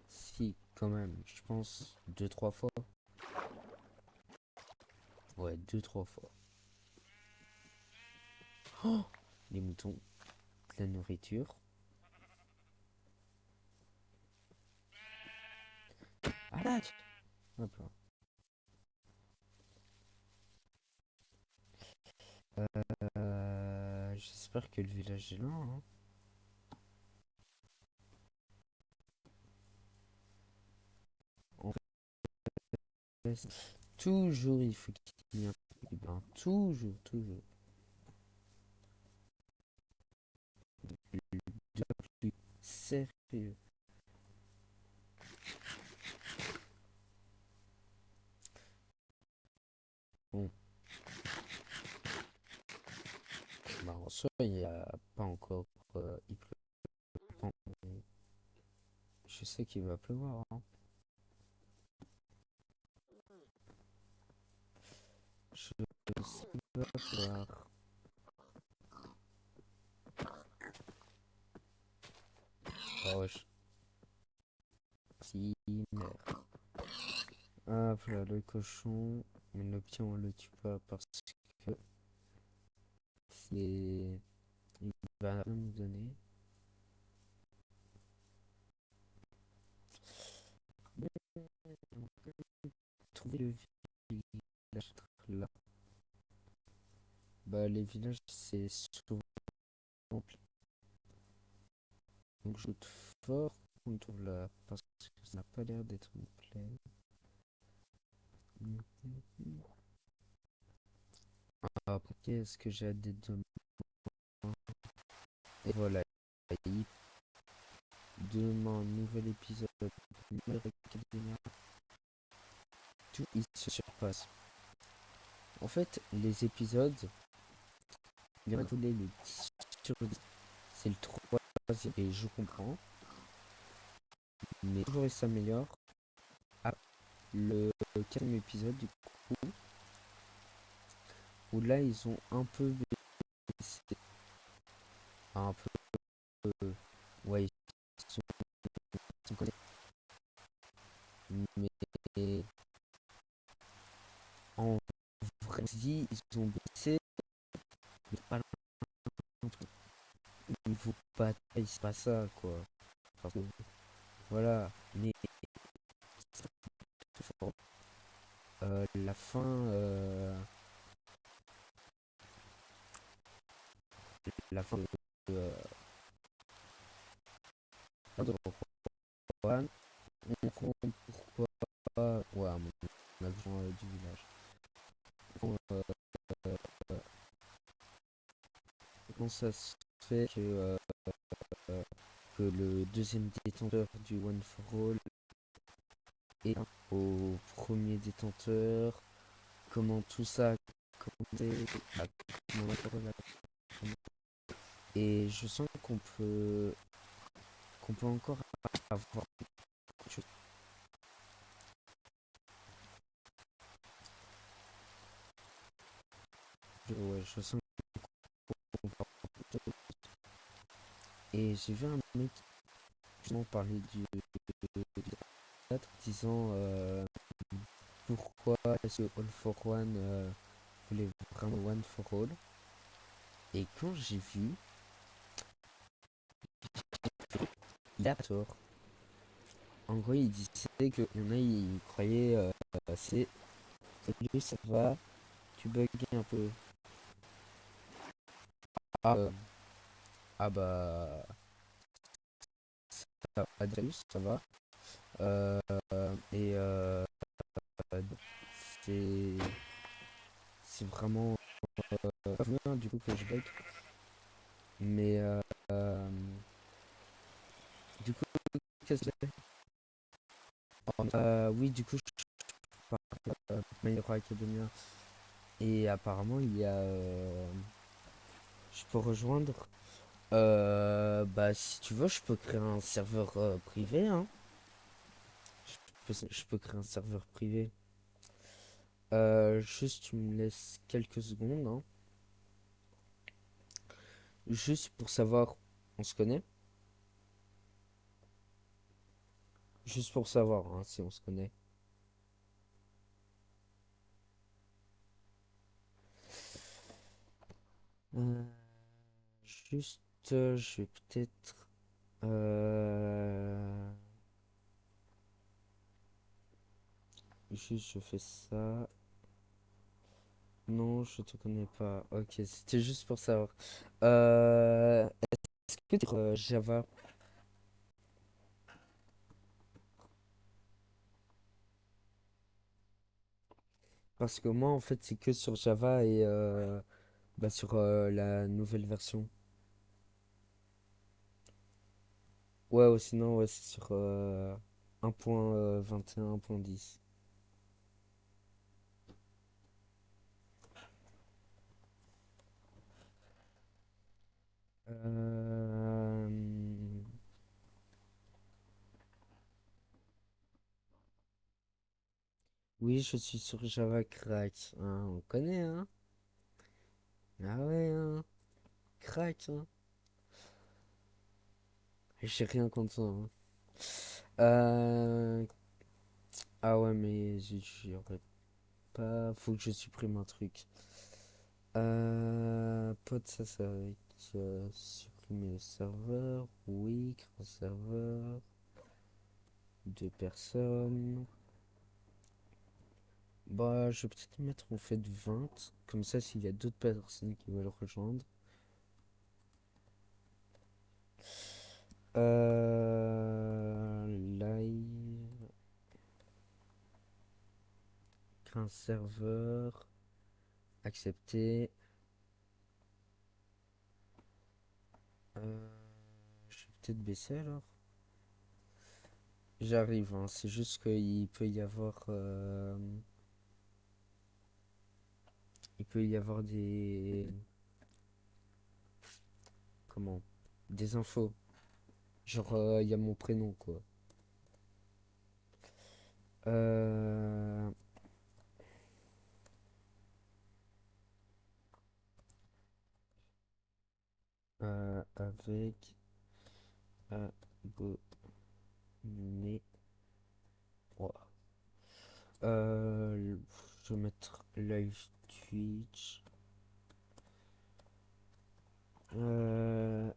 si, quand même, je pense deux, trois fois. Ouais, deux, trois fois. Oh, les moutons, de la nourriture. Attaque! Hop là. J'espère que le village est là, hein. En fait, toujours il faut qu'il y ait un équilibre, hein. Toujours, toujours. De plus sérieux. Bon, bah en soi, il n'y a pas encore. Il pleut pas, mais je sais qu'il va pleuvoir, hein. Je sais qu'il va pleuvoir. Oh, wesh. Si, merde. Hop là, le cochon. Mais le pied, on le tue pas parce que c'est. Il va rien nous donner. Trouver le village là. Bah, les villages, c'est souvent rempli. Donc, je doute fort qu'on trouve là. Parce que ça n'a pas l'air d'être une plaine. Après, qu'est-ce que j'ai à dire demain? Et voilà. Demain, nouvel épisode. Nouvelle Academia. Tout, il se surpasse. En fait, les épisodes, il y en a tous les 10 sur 10. C'est le troisième et je comprends. Mais toujours il s'améliore. Ah, le quatrième épisode, du coup, où là, ils ont un peu baissé. Un peu. Ouais, ils sont connectés. Mais en vrai, ils ont baissé. Mais pas longtemps. Niveau bataille, c'est pas ça, quoi. Parce que, voilà. Mais c'est fort. La fin. La fin de Rohan, on comprend pourquoi. Ouais, on a besoin du village. Euh, Comment ça se fait que le deuxième détenteur du One for All est au premier détenteur? Comment tout ça a commencé? Comment One for All a commencé. Et je sens qu'on peut encore avoir quelque chose. Ouais, je sens qu'on parle de- Et j'ai vu un mec justement parler du théâtre, disant pourquoi est-ce que All for One voulait vraiment One for All. Et quand j'ai vu, il a tort. En gros, il disait qu'il y en a, ils croyaient c'est salut, ça va, tu bugs un peu. Ah, ah bah, ça va, salut, ça va. Euh, et c'est c'est vraiment bien du coup que je bug. Mais euh, du coup, qu'est-ce que c'est? Oui, du coup, je parle My Hero Academia. Et apparemment, il y a. Je peux rejoindre. Bah, si tu veux, je peux créer un serveur privé, hein. Je peux créer un serveur privé. Juste, tu me laisses quelques secondes, hein. Juste pour savoir, on se connaît? Juste pour savoir, hein, si on se connaît. Euh, juste, je vais peut-être. Euh, Juste, je fais ça. Non, je te connais pas. Ok, c'était juste pour savoir. Est-ce que tu Java? Parce que moi, en fait, c'est que sur Java et bah, sur la nouvelle version. Ouais, ou sinon, ouais, c'est sur 1.21.10. Euh, Oui, je suis sur Java Crack. Hein, on connaît, hein? Ah ouais, hein? Crack, hein? J'ai rien contre ça, hein. Euh, Ah ouais, mais j'aurais pas. Faut que je supprime un truc. Pod, ça va avec supprimer le serveur. Oui, créer un serveur. Deux personnes. Bah, je vais peut-être mettre en fait 20. Comme ça, s'il y a d'autres personnes qui veulent rejoindre. Live. Créer un serveur. Accepter. Je vais peut-être baisser alors. J'arrive, hein. C'est juste qu'il peut y avoir. Il peut y avoir des. Comment? Des infos. Genre, il y a mon prénom, quoi. Euh, Avec abonné. Ouah. Euh, je vais mettre live Twitch. Euh,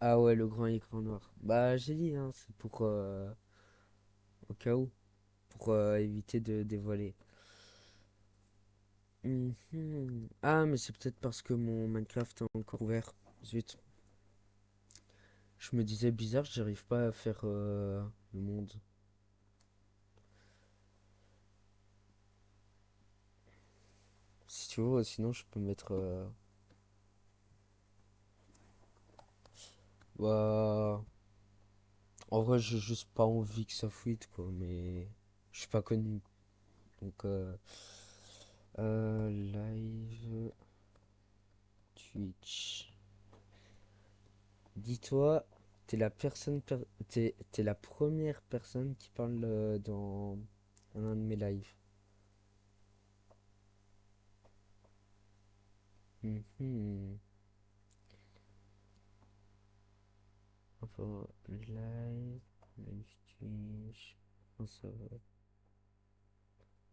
ah ouais, le grand écran noir. Bah, j'ai dit, hein, c'est pour au cas où, pour éviter de dévoiler. Mhm. Ah, mais c'est peut-être parce que mon Minecraft est encore ouvert. Zut. Je me disais bizarre, j'arrive pas à faire le monde. Si tu veux, sinon je peux mettre. Bah, en vrai, j'ai juste pas envie que ça fuite, quoi. Mais je suis pas connu. Donc, live Twitch. Dis-toi, t'es la première personne qui parle dans un de mes lives. Mhm. Enfin, live Twitch. Comment ça va?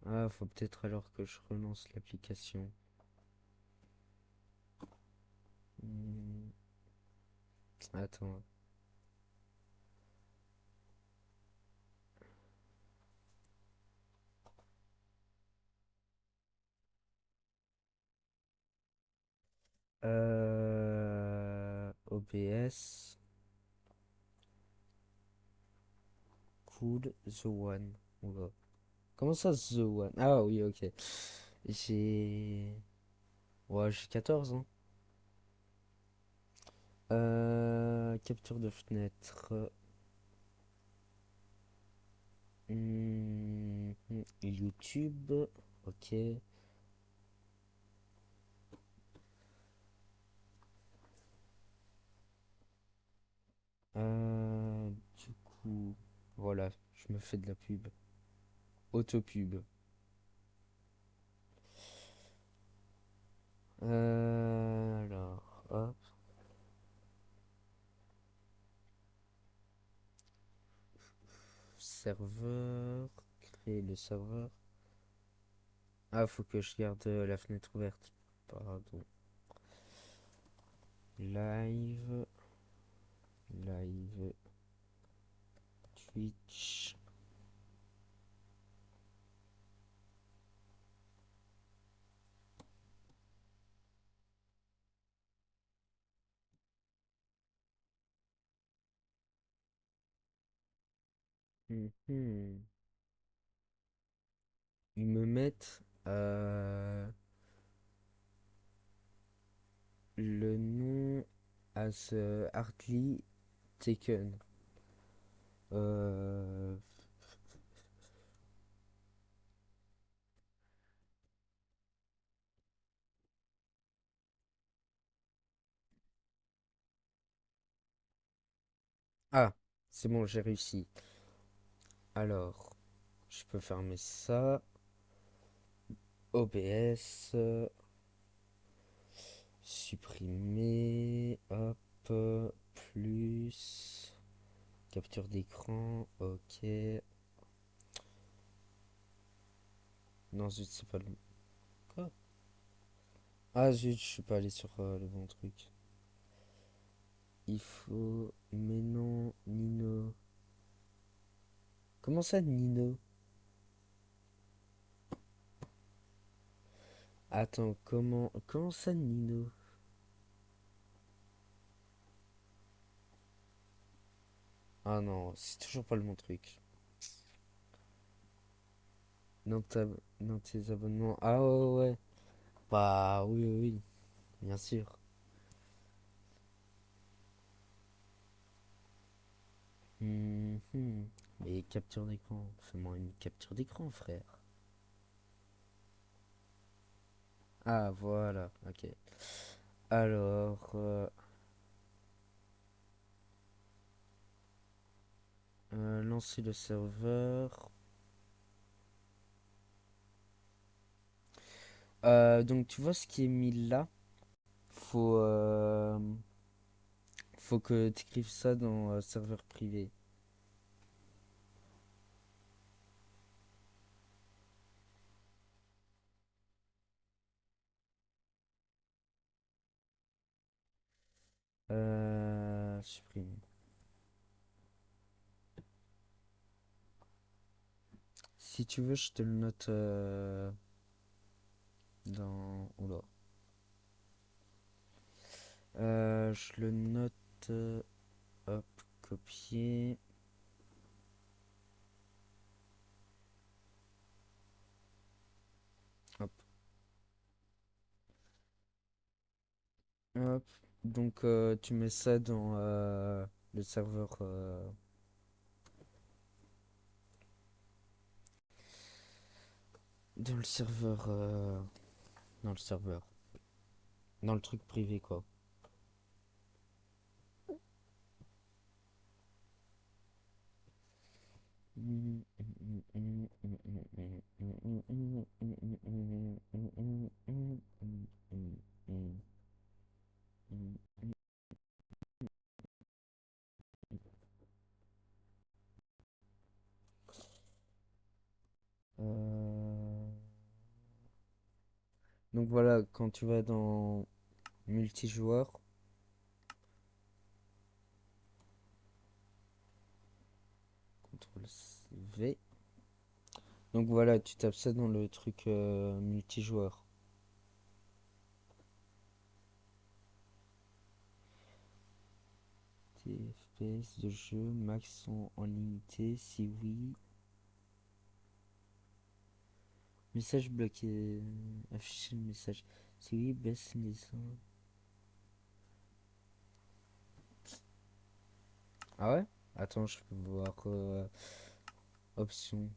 Ah, faut peut-être alors que je relance l'application. Hmm, Attends. OBS. Cool the one. Oula. Comment ça, the one? Ah oui, ok. J'ai. Ouais, j'ai 14 ans. Capture de fenêtre. YouTube. Ok. Du coup, voilà, je me fais de la pub. Autopub. Alors, hop, serveur, créer le serveur. Ah, faut que je garde la fenêtre ouverte. Pardon. Live, live, Twitch. Mhm. Ils me mettent le nom as hardly taken. Euh, Ah, c'est bon, j'ai réussi. Alors, je peux fermer ça. OBS, supprimer, hop, plus, capture d'écran, ok. Non, zut, c'est pas le... Quoi? Ah, zut, je suis pas allé sur le bon truc. Il faut... Mais non, Nino. Comment ça, Nino? Attends, comment ça, Nino? Ah non, c'est toujours pas le bon truc. Dans ta... Dans tes abonnements. Ah ouais, ouais. Bah oui, oui, oui, bien sûr. Mhm. Mais capture d'écran, fais-moi une capture d'écran, frère. Ah, voilà, ok. Alors, lancer le serveur. Donc, tu vois ce qui est mis là? Faut, faut que tu écrives ça dans serveur privé. Supprime. Si tu veux, je te le note dans. Oula. Je le note. Hop, copier. Hop, hop. Donc, tu mets ça dans le serveur. Dans le serveur. Dans le serveur. Dans le truc privé, quoi. Donc voilà, quand tu vas dans multijoueur, CTRL V. Donc voilà, tu tapes ça dans le truc multijoueur. FPS de jeu, max sont en limité, si oui. Message bloqué, afficher le message. Si oui, baisse les sons. Ah ouais? Attends, je peux voir option.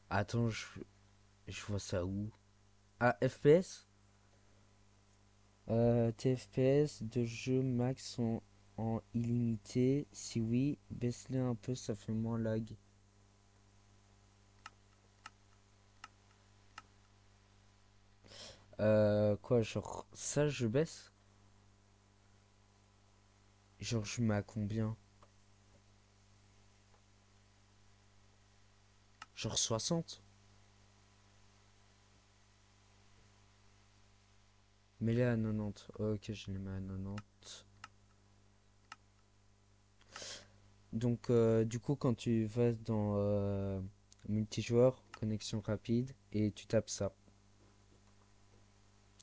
Attends, je vois ça où? Ah, FPS? Tes FPS de jeu max sont en illimité. Si oui, baisse-les un peu, ça fait moins lag. Quoi, genre, ça je baisse? Genre, je mets à combien? Genre 60? Mets-les à 90. Ok, je les mets à 90. Donc, du coup, quand tu vas dans multijoueur, connexion rapide, et tu tapes ça.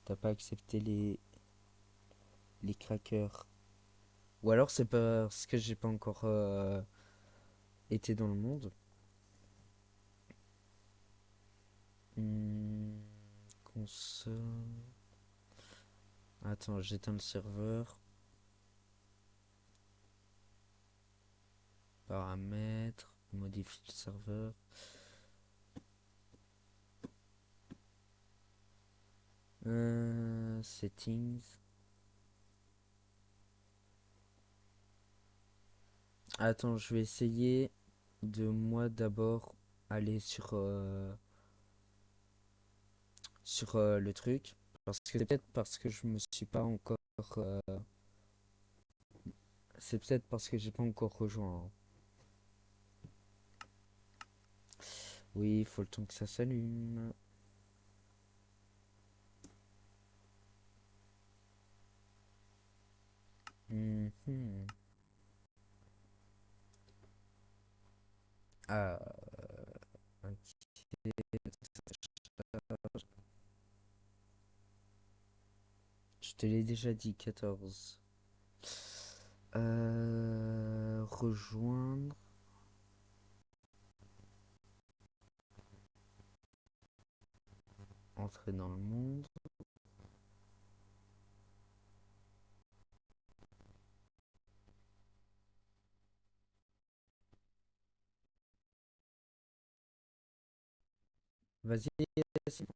T'as pas accepté les crackers. Ou alors c'est parce que j'ai pas encore été dans le monde. Hmm, console. Attends, j'éteins le serveur. Paramètres. Modifie le serveur. Settings. Attends, je vais essayer de moi d'abord aller sur le truc. Parce que c'est peut-être parce que je me suis pas encore. C'est peut-être parce que j'ai pas encore rejoint, hein. Oui, il faut le temps que ça s'allume. Mhm. Ah, ok. Je te l'ai déjà dit, 14. Rejoindre. Entrer dans le monde. Vas-y, Yacine.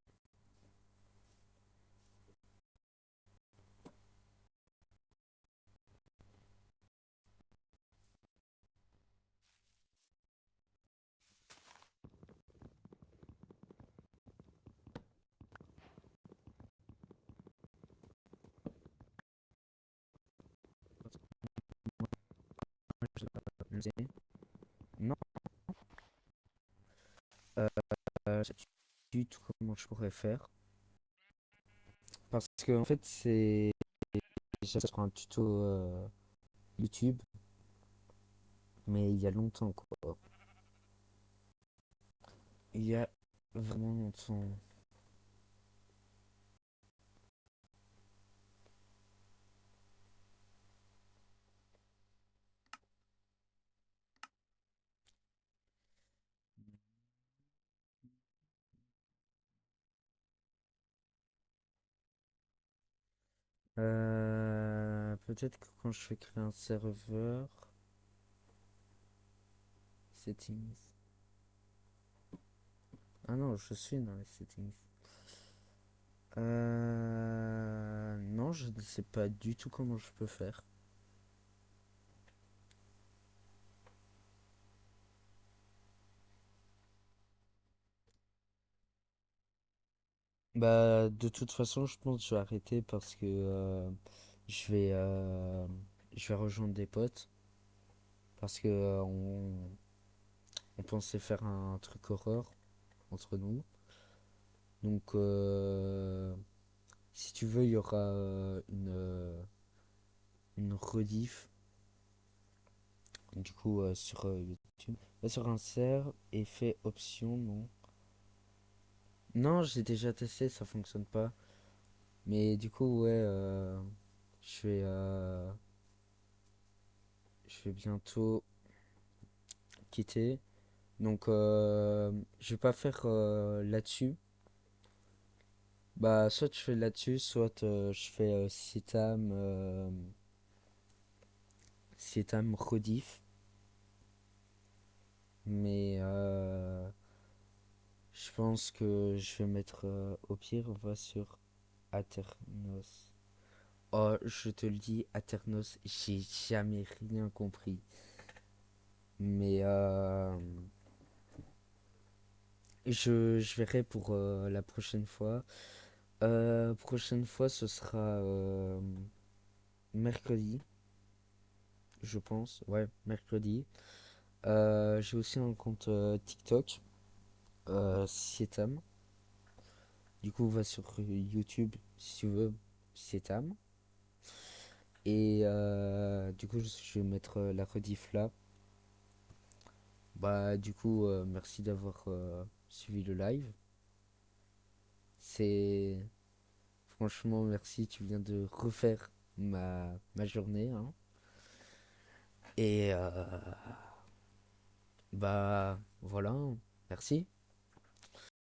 Non, je sais pas du tout comment je pourrais faire. Parce que en fait, c'est déjà sur un tuto YouTube, mais il y a longtemps quoi. Il y a vraiment longtemps. Peut-être que quand je fais créer un serveur, settings. Ah non, je suis dans les settings. Non, je ne sais pas du tout comment je peux faire. Bah, de toute façon, je pense que je vais arrêter parce que je vais, euh, je vais rejoindre des potes parce que on pensait faire un truc horreur entre nous. Donc, si tu veux, il y aura une rediff du coup sur YouTube. Va sur insert et fais option, non. Non, j'ai déjà testé, ça fonctionne pas. Mais du coup, ouais, je vais, euh, je vais bientôt quitter. Donc, je vais pas faire là-dessus. Bah, soit je fais là-dessus, soit je fais Sietam rediff. Mais je pense que je vais mettre au pire, on va sur Aternos. Oh, je te le dis, Aternos, j'ai jamais rien compris. Mais je verrai pour la prochaine fois. Prochaine fois, ce sera mercredi, je pense. Ouais, mercredi. J'ai aussi un compte TikTok, Sietam. Du coup, va sur YouTube si tu veux, Sietam. Et du coup, je vais mettre la rediff là. Bah, du coup, merci d'avoir suivi le live. C'est franchement merci, tu viens de refaire ma journée, hein. Et bah voilà, hein. Merci.